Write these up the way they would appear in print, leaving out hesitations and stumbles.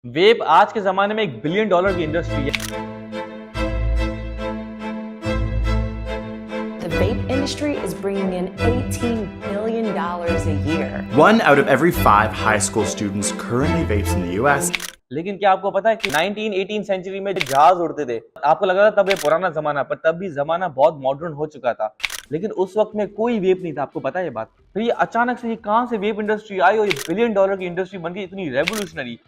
Web आज के जमाने में $1 बिलियन की इंडस्ट्री है। The vape industry is bringing in $18 billion a year. 1 out of every 5 high school students currently vapes in the US. लेकिन क्या आपको पता है कि 19-18 सेंचुरी में जहाज उड़ते थे, आपको लगा था तब ये पुराना जमाना, पर तब भी जमाना बहुत मॉडर्न हो चुका था। लेकिन उस वक्त में कोई वेप नहीं था, आपको पता है ये बात। फिर ये अचानक से ये कहां से वेप इंडस्ट्री आई और ये $1 बिलियन की इंडस्ट्री बन गई, इतनी रेवोल्यूशनरी।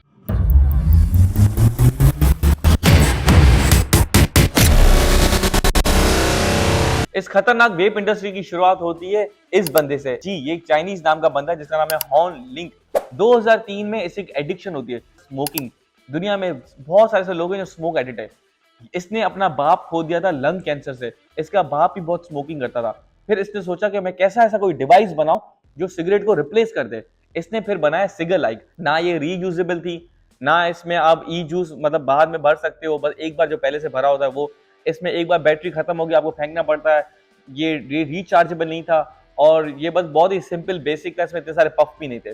इस खतरनाक वेप इंडस्ट्री की शुरुआत होती है इस बंदे से। जी, ये एक चाइनीज नाम का बंदा है जिसका नाम है हॉन लिंक। 2003 में इसे एक एडिक्शन होती है, स्मोकिंग। दुनिया में बहुत सारे ऐसे लोग हैं जो स्मोक एडिक्ट है। इसने अपना बाप खो दिया था लंग कैंसर से। इसका बाप भी बहुत स्मोकिंग करता था। फिर इसने सोचा कि मैं कैसा ऐसा कोई डिवाइस बनाऊं जो सिगरेट को रिप्लेस कर दे। इसने फिर बनाया सिगर लाइक। ना ये रीयूजेबल थी, ना इसमें आप ई जूस मतलब बाद में भर सकते हो, बस एक बार जो पहले से भरा होता है वो। इसमें एक बार बैटरी खत्म होगी आपको फेंकना पड़ता है। ये रिचार्जेबल नहीं था और ये बस बहुत ही सिंपल बेसिक था। इसमें इतने सारे पफ भी नहीं थे।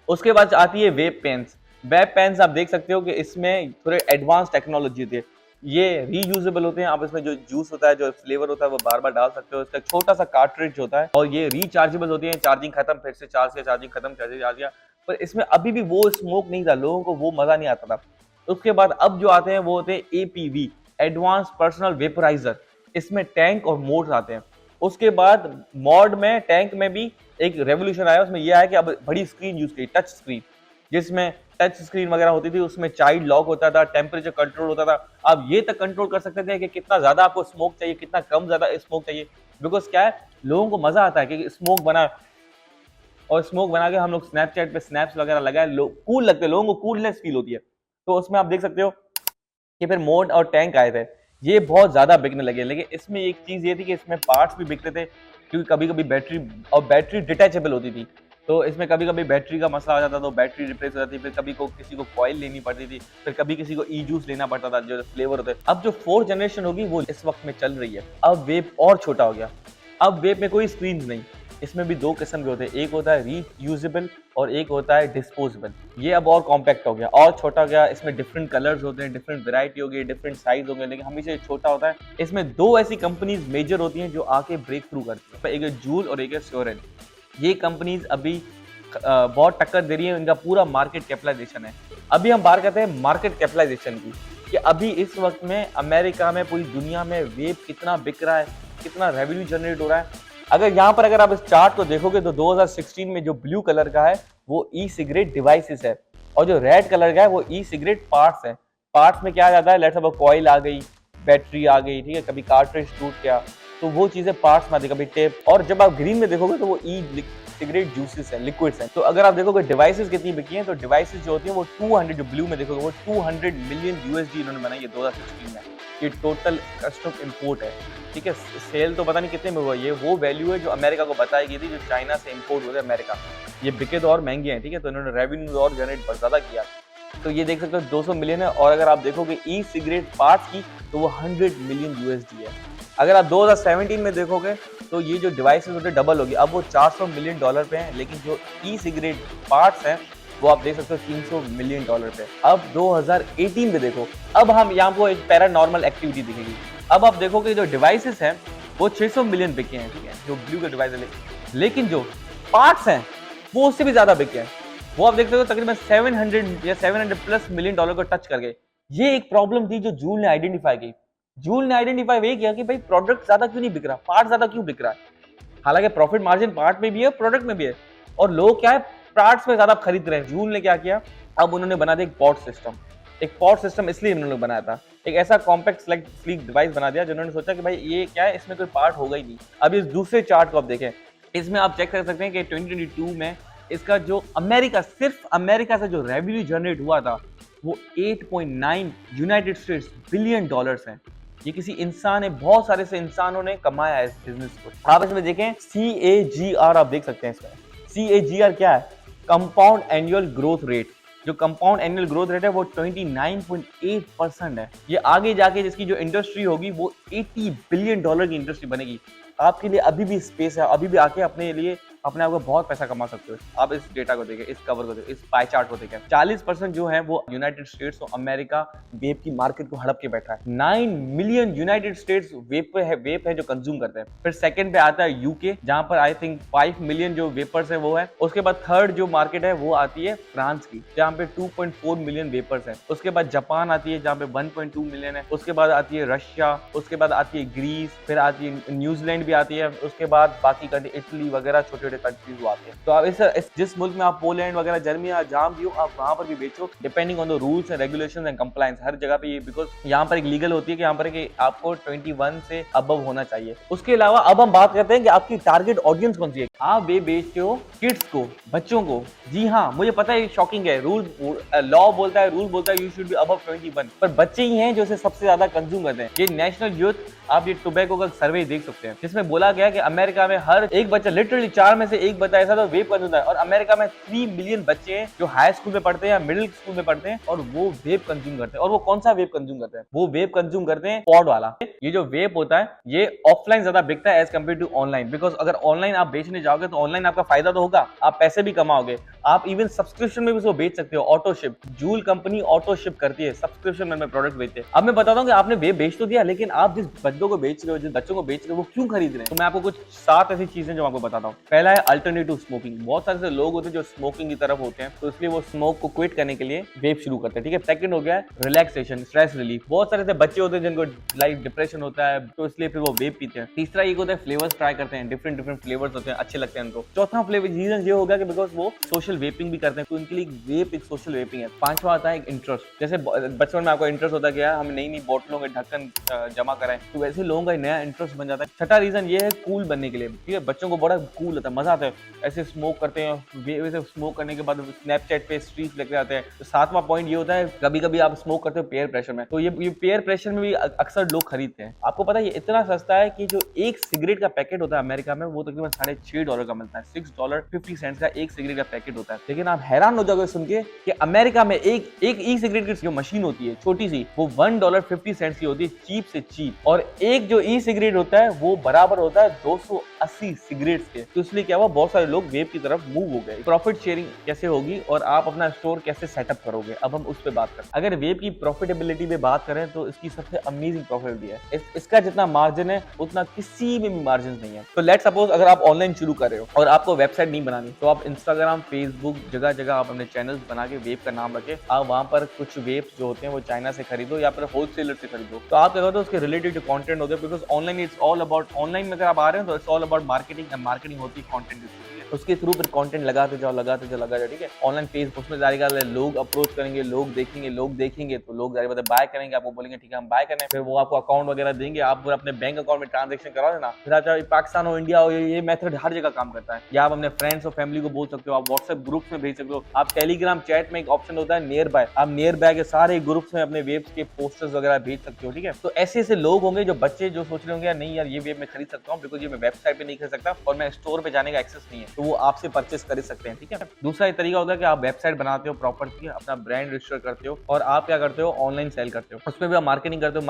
उसके बाद आती है वेब पेन्स। वेब पेन्स आप देख सकते हो कि इसमें थोड़े एडवांस टेक्नोलॉजी होती है। ये रीयूजेबल होते हैं, आप इसमें जो जूस होता है, जो फ्लेवर होता है वो बार बार डाल सकते हो। इसका छोटा सा कार्ट्रिज होता है और ये रिचार्जेबल होती है। चार्जिंग खत्म, फिर से चार्ज किया, चार्जिंग खत्म, चार्ज किया। पर इसमें अभी भी वो स्मोक नहीं था, लोगों को वो मजा नहीं आता था। उसके बाद अब जो आते हैं वो होते हैं एपीवी, एडवांस पर्सनल वेपराइजर। इसमें टैंक और मोड्स आते हैं। उसके बाद मॉड में टैंक में भी एक रेवोल्यूशन आया। उसमें यह है कि अब बड़ी स्क्रीन यूज की, टच स्क्रीन, जिसमें टच स्क्रीन वगैरह होती थी। उसमें चाइल्ड लॉक होता था, टेम्परेचर कंट्रोल होता था। आप ये तक कंट्रोल कर सकते थे कि कितना ज्यादा आपको स्मोक चाहिए, कितना कम ज्यादा स्मोक चाहिए। बिकॉज क्या है, लोगों को मजा आता है कि स्मोक बना, और स्मोक बना के हम लोग स्नैपचैट पे स्नैप्स वगैरह लगाए, कूल लगते हैं, लोगों को कूलनेस फील होती है। तो उसमें आप देख सकते हो कि फिर मोड और टैंक आए थे, ये बहुत ज्यादा बिकने लगे। लेकिन इसमें एक चीज ये थी कि इसमें पार्ट्स भी बिकते थे, क्योंकि कभी कभी बैटरी डिटैचेबल होती थी। तो इसमें कभी कभी बैटरी का मसला आ जाता, तो बैटरी रिप्लेस हो जाती। फिर कभी को किसी को कॉइल लेनी पड़ती थी, फिर कभी किसी को ई जूस लेना पड़ता था, जो फ्लेवर होते हैं। अब जो 4th जनरेशन होगी वो इस वक्त में चल रही है। अब वेप और छोटा हो गया। अब वेप में कोई स्क्रीन नहीं, इसमें भी 2 किस्म के होते हैं। एक होता है रीयूजेबल और एक होता है डिस्पोजेबल। ये अब और कॉम्पैक्ट हो गया और छोटा हो गया। इसमें डिफरेंट कलर्स होते हैं, डिफरेंट वैरायटी हो गई, डिफरेंट साइज हो गए, लेकिन हमेशा छोटा होता है। इसमें 2 ऐसी कंपनीज मेजर होती हैं जो आके ब्रेक थ्रू करती है। एक है जूल और एक है स्योरेन। ये कंपनीज अभी बहुत टक्कर दे रही है, इनका पूरा मार्केट कैपिटलाइजेशन है। अभी हम बात करते हैं मार्केट कैपिटलाइजेशन की, कि अभी इस वक्त में अमेरिका में, पूरी दुनिया में वेप कितना बिक रहा है, कितना रेवेन्यू जनरेट हो रहा है। अगर आप इस चार्ट को देखोगे तो 2016 में जो ब्लू कलर का है वो ई सिगरेट डिवाइसेस है, और जो रेड कलर का है वो ई सिगरेट पार्ट्स है। पार्ट्स में क्या आ जाता है, लेट्स सपोज कॉइल आ गई, बैटरी आ गई, ठीक है, कभी कार्ट्रिज टूट गया, तो वो चीजें पार्ट्स में आती है, कभी टेप। और जब आप ग्रीन में देखोगे तो वो ई सिगरेट जूसेस है, लिक्विड्स हैं। तो अगर आप देखोगे डिवाइसेस कितनी बिकी हैं, तो डिवाइसेस जो होती हैं वो 200, जो ब्लू में देखोगे वो 200 मिलियन यूएसडी इन्होंने बनाई है 2016 में। ये टोटल कस्टम इंपोर्ट है, ठीक है। सेल तो पता नहीं कितने में हुआ, ये वो वैल्यू है जो अमेरिका को बताई गई थी, जो चाइना से इंपोर्ट होते हैं अमेरिका। ये बिके तो और महंगे हैं, ठीक है, तो इन्होंने रेवेन्यू और जनरेट बहुत ज्यादा किया। तो ये देख सकते हो 200 मिलियन है, और अगर आप देखोगे ई सिगरेट पार्ट्स की तो वो 100 मिलियन यूएसडी है। अगर आप 2017 में देखोगे तो ये जो डिवाइसेस होते डबल होगी, अब वो $400 मिलियन पे हैं, लेकिन जो ई सिगरेट पार्ट्स हैं वो आप देख सकते हो $300 मिलियन पे। अब 2018 में देखो, अब हम यहाँ को एक पैरानॉर्मल एक्टिविटी दिखेगी। अब आप देखोगे जो डिवाइसेस हैं वो 600 मिलियन बिके हैं, ठीक है, जो ब्लू का डिवाइस है, लेकिन जो पार्ट्स हैं वो उससे भी ज्यादा बिके हैं। वो आप देखते हो तकरीबन 700 या 700+ मिलियन डॉलर को टच कर गए। ये एक प्रॉब्लम थी जो जूल ने आइडेंटिफाई की। जूल ने आइडेंटिफाई ये किया कि भाई प्रोडक्ट ज्यादा क्यों नहीं बिक रहा, पार्ट ज्यादा क्यों बिक रहा है। हालांकि प्रॉफिट मार्जिन पार्ट में भी है, प्रोडक्ट में भी है, और लोग क्या है पार्ट्स में ज्यादा खरीद रहे हैं। जूल ने क्या किया, अब उन्होंने बना दिया एक पॉड सिस्टम। एक पॉड सिस्टम इसलिए उन्होंने बनाया था, एक ऐसा कॉम्पैक्ट स्लीक डिवाइस बना दिया जिन्होंने सोचा कि भाई ये क्या है, इसमें कोई पार्ट होगा ही नहीं। अब इस दूसरे चार्ट को आप देखें, इसमें आप चेक कर सकते हैं कि 2022 में इसका जो सिर्फ अमेरिका से जो रेवेन्यू जनरेट हुआ था वो 8.9 यूनाइटेड स्टेट्स बिलियन डॉलर्स हैं। ये किसी इंसान ने, बहुत सारे से इंसानों ने कमाया है इस बिजनेस को। आप इसमें देखें CAGR, आप देख सकते हैं इसमें CAGR क्या है, कंपाउंड एनुअल ग्रोथ रेट। जो कंपाउंड एनुअल ग्रोथ रेट है वो 29.8% है। ये आगे जाके जिसकी जो इंडस्ट्री होगी वो $80 बिलियन की इंडस्ट्री बनेगी। आपके लिए अभी भी स्पेस है, अभी भी आके अपने लिए अपने आप को बहुत पैसा कमा सकते हो। आप इस डेटा को देखें, इस कवर को देखें, इस पाई चार्ट को देखें। 40% जो है वो यूनाइटेड स्टेट्स और अमेरिका वेप की मार्केट को हड़प के बैठा है। 9 मिलियन यूनाइटेड स्टेट्स वेप है जो कंज्यूम करते हैं। फिर सेकंड पे आता है यूके, जहां पर आई थिंक 5 मिलियन जो वेपर्स है वो है। उसके बाद थर्ड जो मार्केट है वो आती है फ्रांस की, जहां पे 2.4 मिलियन वेपर्स है। उसके बाद जापान आती है जहां पे 1.2 मिलियन है। उसके बाद आती है रशिया, उसके बाद आती है ग्रीस, फिर आती है न्यूजीलैंड भी आती है। उसके बाद बाकी कंट्री इटली वगैरह छोटे छोटे कंट्रीज आती है। तो आप इस जिस मुल्क में आप पोलैंड वगैरह जर्मनी जहां भी हो, आप वहां पर भी बेचो, depending on the rules and regulations and compliance. हर जगह पे ये बिकॉज यहाँ पर एक लीगल होती है कि यहाँ पर कि आपको 21 से अबव होना चाहिए। उसके अलावा अब हम बात करते हैं कि आपकी टारगेट ऑडियंस कौन सी है। आप ये बेचते हो किड्स को, बच्चों को। जी हाँ, मुझे पता है शॉकिंग है, रूल लॉ बोलता है, रूल बोलता है यू शुड बी अबव 21, पर बच्चे ही हैं जो इसे सबसे ज्यादा कंज्यूम करते हैं। ये नेशनल यूथ, आप ये टोबैको का सर्वे देख सकते हैं जिसमें बोला गया कि अमेरिका में हर एक बच्चा, लिटरली 4 में से एक बच्चा ऐसा तो वेप कंज्यूम है। और अमेरिका में 3 मिलियन बच्चे हैं जो हाई स्कूल में पढ़ते हैं या मिडिल स्कूल में पढ़ते हैं और वो वेप कंज्यूम करते हैं। और वो कौन सा वेप कंज्यूम करते हैं? वो वेप कंज्यूम करते हैं पॉड वाला। ये जो वेप होता है ये ऑफलाइन ज्यादा बिकता है as compare to online, because अगर ऑनलाइन आप बेचने जाओगे तो ऑनलाइन आपका फायदा तो होगा, आप पैसे भी कमाओगे, आप इवन सब्सक्रिप्शन में भी उसको बेच सकते हो। Auto ship, joule company auto ship करती है, सब्सक्रिप्शन में प्रोडक्ट बेचते हैं। अब मैं बताता हूँ कि आपने वेप बेच तो दिया, लेकिन आप जिस बच्चों को बेच रहे हो, जिस बच्चों को बेच रहे हो, वो क्यों खरीद रहे हैं? तो मैं आपको कुछ 7 ऐसी चीजें जो आपको बताता हूँ। पहला है अल्टरनेटिव स्मोकिंग। बहुत सारे ऐसे लोग होते हैं जो स्मोकिंग की तरफ होते हैं, तो इसलिए वो स्मोक को क्विट करने के लिए वेप शुरू करते हैं। ठीक है। सेकंड हो गया है रिलैक्सेशन, स्ट्रेस रिलीफ। बहुत सारे ऐसे बच्चे होते हैं जिनको लाइक डिप्रेशन होता है, तो इसलिए फिर वो वेप पीते हैं। तीसरा ये होता है फ्लेवर्स ट्राई करते हैं, डिफरेंट फ्लेवर्स होते हैं, अच्छे लगते हैं उनको। चौथा फ्लेवर रीजन ये होगा कि बिकॉज वो सोशल वेपिंग भी करते हैं, तो उनके लिए वेप एक सोशल वेपिंग है। पांचवा आता है इंटरेस्ट। जैसे बचपन में आपको इंटरेस्ट होता है हम नई बोतलों के ढक्कन जमा कराएं, तो वैसे लोगों का नया इंटरेस्ट बन जाता है। छठा रीजन ये है कूल बनने के लिए। ठीक है, बच्चों को बड़ा कूल होता है, मजा आता है, ऐसे स्मोक करते हैं, वैसे स्मोक करने के बाद स्नैपचैट पे स्ट्रीक्स लेके आते हैं। तो सातवां पॉइंट ये होता है कभी कभी आप स्मोक करते हो पेयर प्रेशर में, तो ये पेयर प्रेशर में भी अक्सर लोग खरीदते हैं। आपको पता है ये इतना सस्ता है कि जो एक सिगरेट का पैकेट होता है अमेरिका में वो तकरीबन $6.5 का मिलता है। $6.50 का एक सिगरेट का पैकेट होता है। लेकिन आप हैरान हो जाओगे सुन के कि अमेरिका में एक ई सिगरेट की जो मशीन होती है छोटी सी, वो $1.50 की होती है, चीप से चीप। और एक जो ई सिगरेट होता है वो बराबर होता है 280 सिगरेट्स के। तो इसलिए क्या हुआ, बहुत सारे लोग वेप की तरफ मूव हो गए। प्रॉफिट शेयरिंग कैसे होगी और आप अपना स्टोर कैसे सेटअप करोगे, अब हम उस पर बात करें। अगर वेप की प्रॉफिटेबिलिटी पे बात करें तो इसकी सबसे अमेजिंग प्रॉफिटेबिलिटी है। इसका जितना मार्जिन है उतना किसी में भी मार्जिन नहीं है। तो लेट्स सपोज अगर आप ऑनलाइन शुरू कर रहे हो और आपको वेबसाइट नहीं बनानी, तो आप इंस्टाग्राम, फेसबुक, जगह जगह आप अपने चैनल्स बना के वेप का नाम रखे। आप वहां पर कुछ वेप्स जो होते हैं वो चाइना से खरीदो या फिर होलसेलर से खरीदो। तो आप क्या करते हो, उसके रिलेटेड जो कंटेंट होते हैं, because online it's all about, online में अगर आप आ रहे हो तो it's all about marketing, and marketing होती है कंटेंट की। उसके थ्रू फिर कंटेंट लगाते जाओ। ठीक है। ऑनलाइन फेसबुक में जारी कर लोग अप्रोच करेंगे, लोग देखेंगे तो लोग जारी बात बाय करेंगे, आपको बोलेंगे ठीक है हम बाय करें, फिर वो आपको अकाउंट वगैरह देंगे, आप फिर अपने बैंक अकाउंट में ट्रांजेक्शन करा देना। फिर आप चाहे पाकिस्तान हो, इंडिया हो, ये मेथड हर जगह काम करता है। या आप अपने फ्रेंड्स और फैमिली को बोल सकते हो, आप व्हाट्सएप ग्रुप्स में भेज सकते हो। आप टेलीग्राम चैट में एक ऑप्शन होता है नियर बाय, आप नियर बाय के सारे ग्रुप्स में अपने वेब्स के पोस्टर्स वगैरह भेज सकते हो। ठीक है। तो ऐसे लोग होंगे जो बच्चे जो सोच रहे होंगे नहीं यार ये वेब मैं खरीद सकता हूँ, बिकॉज ये मैं वेबसाइट पे नहीं खरीद सकता और मैं स्टोर पे जाने का एक्सेस नहीं है, तो वो आपसे परचेस कर सकते हैं। ठीक है। दूसरा एक तरीका होता है कि आप वेबसाइट बनाते हो प्रॉपर, अपना ब्रांड रजिस्टर करते हो और आप क्या करते हो, ऑनलाइन सेल करते हो। उसमें भी आप मार्केटिंग करते हो।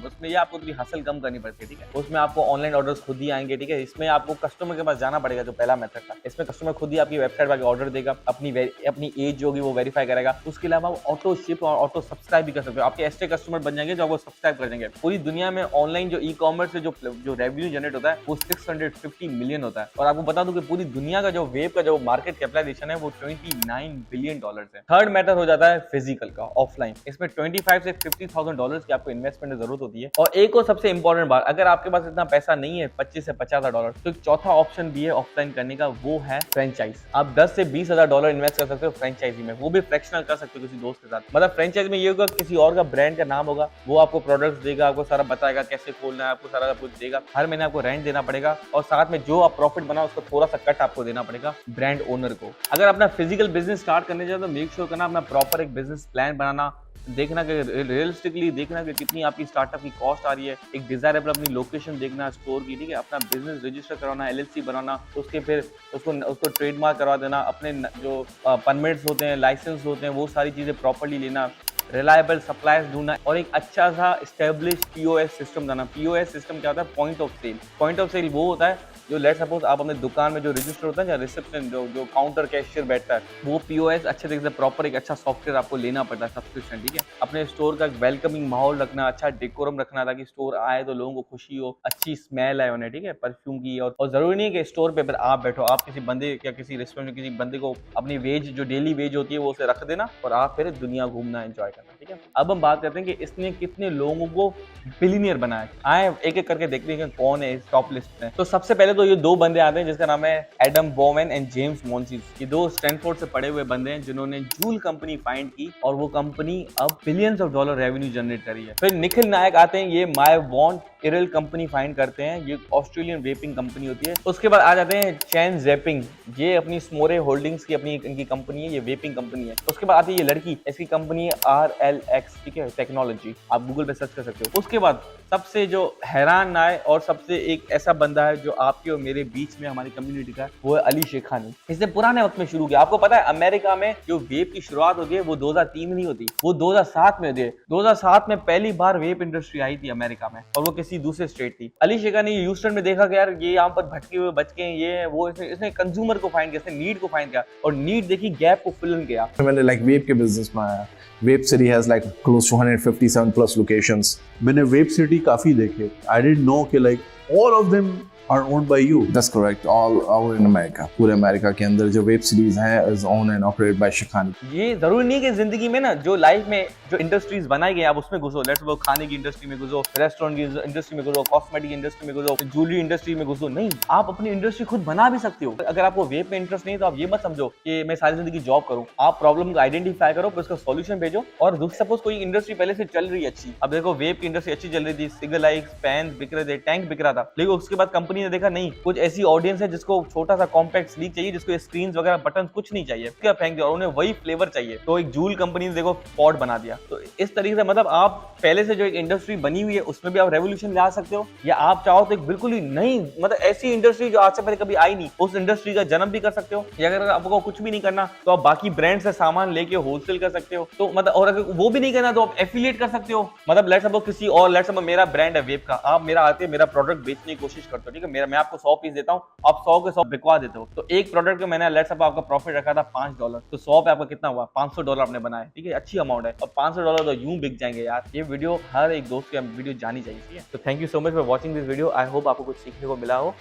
उसमें ये आपको थोड़ी हसल कम करनी पड़ती है। ठीक है। उसमें आपको ऑनलाइन ऑर्डर्स खुद ही आएंगे। ठीक है। इसमें आपको कस्टमर के पास जाना पड़ेगा, जो पहला मेथड था। इसमें कस्टमर खुद ही आपकी वेबसाइट पर ऑर्डर देगा, अपनी एज जो होगी वो वेरीफाई करेगा। उसके अलावा आप ऑटो शिप और ऑटो सब्सक्राइब भी कर सकते हो। आपके ऐसे कस्टमर बन जाएंगे जो आपको सब्सक्राइब कर देंगे। पूरी दुनिया में ऑनलाइन जो ई कॉमर्स से जो रेवेन्यू जनरेट होता है वो 650 मिलियन होता है। और आपको बता दूं कि पूरी दुनिया का जो वेब का जो मार्केट कैपिटलाइजेशन है वो $29 बिलियन है। थर्ड मैटर हो जाता है फिजिकल का, ऑफलाइन। इसमें $25,000 से $50,000 की आपको इन्वेस्टमेंट की जरूरत होती है। और एक और सबसे इंपॉर्टेंट बात, अगर आपके पास इतना पैसा नहीं है $25,000 से $50,000, तो एक चौथा ऑप्शन भी है ऑफलाइन करने का, वो है फ्रेंचाइज। आप $10,000 से $20,000 इन्वेस्ट कर सकते हो फ्रेंचाइजी में, वो भी फ्रैक्शनल कर सकते हो किसी दोस्त के साथ। मतलब फ्रेंचाइज में ये होगा किसी और का ब्रांड का नाम होगा, वो आपको प्रोडक्ट्स देगा, आपको सारा बताएगा कैसे खोलना है, आपको सारा कुछ देगा। हर महीने आपको रेंट देना पड़ेगा और साथ में जो आप प्रॉफिट बना उसका थोड़ा सा कट आपको देना पड़ेगा ब्रांड ओनर को। अगर अपना फिजिकल बिजनेस स्टार्ट करने जाए तो मेक श्योर करना अपना प्रॉपर एक बिजनेस प्लान बनाना, देखना कि रियलिस्टिकली देखना कि कितनी आपकी स्टार्टअप की कॉस्ट आ रही है, एक डिजायरेबल अपनी लोकेशन देखना स्टोर की। ठीक है। अपना बिजनेस रजिस्टर कराना, LLC बनाना, उसके फिर उसको ट्रेडमार्क करवा देना, अपने जो परमिट्स होते हैं, लाइसेंस होते हैं, वो सारी चीजें प्रॉपर्ली लेना, रिलायबल सप्लायर्स ढूंढना और एक अच्छा सा एस्टेब्लिश पीओएस सिस्टम बनाना। पीओएस सिस्टम क्या होता है? Point of sale. Point of sale वो होता है जो लेट सपोज आप अपने दुकान में जो रजिस्टर होता है या रिसेप्शन जो काउंटर कैशियर बैठता है, वो पीओएस अच्छे तरीके से प्रॉपर एक अच्छा सॉफ्टवेयर आपको लेना पड़ता है सब्सक्रिप्शन, ठीक है। अपने स्टोर का वेलकमिंग माहौल रखना, अच्छा डेकोरम रखना ताकि स्टोर आए तो लोगों को खुशी हो, अच्छी स्मेल आए उन्हें, ठीक है, परफ्यूम की। और जरूरी नहीं है कि स्टोर पे पर आप बैठो, आप किसी बंदे या किसी रेस्टोरेंट में किसी बंदे को अपनी वेज जो डेली वेज होती है वो उसे रख देना और आप फिर दुनिया घूमना एंजॉय करना, ठीक है। अब हम बात करते हैं कि इसने कितने लोगों को बिलियनियर बनाया। आए एक एक करके देखते हैं कि कौन है इस टॉप लिस्ट में। तो सबसे पहले तो ये दो बंदे आते हैं जिसका नाम है एडम बोवेन एंड जेम्स मोंसीस। ये दो स्टैनफोर्ड से पढ़े हुए बंदे हैं जिन्होंने जूल कंपनी फाइंड की और वो कंपनी अब billions of dollar revenue generate करी है। फिर निखिल नायक आते हैं, ये माय वॉन्ट इरल कंपनी फाइंड करते हैं, ये ऑस्ट्रेलियन वेपिंग कंपनी होती है। उसके बाद आ जाते हैं चैन ज़ेपिंग, ये अपनी स्मोरे होल्डिंग्स की अपनी इनकी कंपनी है, ये वेपिंग कंपनी है। उसके बाद आती है ये लड़की, इसकी कंपनी है RLX, ठीक है, टेक्नोलॉजी, आप गूगल पे सर्च कर सकते हो। उसके बाद सबसे जो हैरान ना आए और सबसे एक ऐसा बंदा है जो आपके और मेरे बीच में हमारी कम्युनिटी का, वो है अली शेखानी। इसने पुराने वक्त में शुरू किया। आपको पता है अमेरिका में जो वेप की शुरुआत होती है वो 2003 में नहीं होती, वो 2007 में होती है। 2007 में पहली बार वेप इंडस्ट्री आई थी अमेरिका में और वो किसी दूसरे स्टेट थी। अली शेखानी ह्यूस्टन में देखा कि यार ये यहाँ पर भटके हुए बच्चे हैं, ये वो, इसने कंज्यूमर को फाइंड किया, इसने नीड को फाइंड किया और नीड देखी, गैप को फिल इन किया। मैंने लाइक वेब के बिजनेस में आया। Web city has like close to 157 plus locations. मैंने वेब सिटी काफी देखे। आई डिडंट नो कि like all of them are owned by you. That's correct. All in America. पूरे अमेरिका के अंदर जो वेब सीरीज हैं is owned and operated by Shekhani. ये जरूरी नहीं कि जिंदगी में ना जो लाइफ में जो इंडस्ट्रीज बनाई गई आप उसमें घुसो। लेट्स सपोज खाने की इंडस्ट्री में घुसो, रेस्टोरेंट की इंडस्ट्री में घुसो, कॉस्मेटिक इंडस्ट्री में घुसो, ज्वेलरी इंडस्ट्री में घुसो। नहीं, आप अपनी इंडस्ट्री खुद बना भी सकते हो। अगर आपको वेब में इंटरेस्ट नहीं है तो आप ये मत समझो कि मैं सारी जिंदगी जॉब करूँ। आप प्रॉब्लम को आइडेंटिफाई करो, फिर उसका सॉल्यूशन भेजो। और सपोज कोई इंडस्ट्री पहले से चल रही है अच्छी, अब देखो वेब की इंडस्ट्री अच्छी चल रही थी, सिंगल लाइट पैन बिक रहे थे, टैंक बिक रहा था, लेकिन उसके बाद कंपनी ने देखा नहीं, कुछ ऐसी ऑडियंस है जिसको छोटा सा कॉम्पैक्ट स्लीक चाहिए, जिसको स्क्रीन वगैरह बटन कुछ नहीं चाहिए, क्या फेंक दिया और उन्हें वही फ्लेवर चाहिए। तो एक जूल कंपनी ने देखो पॉड बना दिया। तो इस तरीके से मतलब आप पहले से जो एक इंडस्ट्री बनी हुई है उसमें भी आप रेवोल्यूशन ला सकते हो, या आप चाहो तो एक बिल्कुल ही नई मतलब ऐसी इंडस्ट्री जो आज से पहले कभी आई नहीं, उस इंडस्ट्री का जन्म भी कर सकते हो। या अगर आपको कुछ भी नहीं करना तो आप बाकी ब्रांड से सामान लेके होलसेल कर सकते हो। तो मतलब और अगर वो भी नहीं करना तो आप एफिलिएट कर सकते हो। मतलब लेट्स सपोज किसी और, लेट्स सपोज मेरा ब्रांड है वेब का, आप मेरा आते मेरा प्रोडक्ट बेचने की कोशिश करते हो, ठीक है, मैं आपको 100 पीस देता हूँ, आप 100 के 100 बिकवा देते हो। तो एक प्रोडक्ट का मैंने लेट्स सपोज आपका प्रॉफिट रखा था $5, तो 100 पे आपका कितना हुआ? $500 आपने बनाया, ठीक है, अच्छी अमाउंट है। और $500 तो यूं बिक जाएंगे यार। ये वीडियो हर एक दोस्त की वीडियो जानी चाहिए, ठीक है। तो thank you so much for watching this video. I hope आपको कुछ सीखने को मिला हो।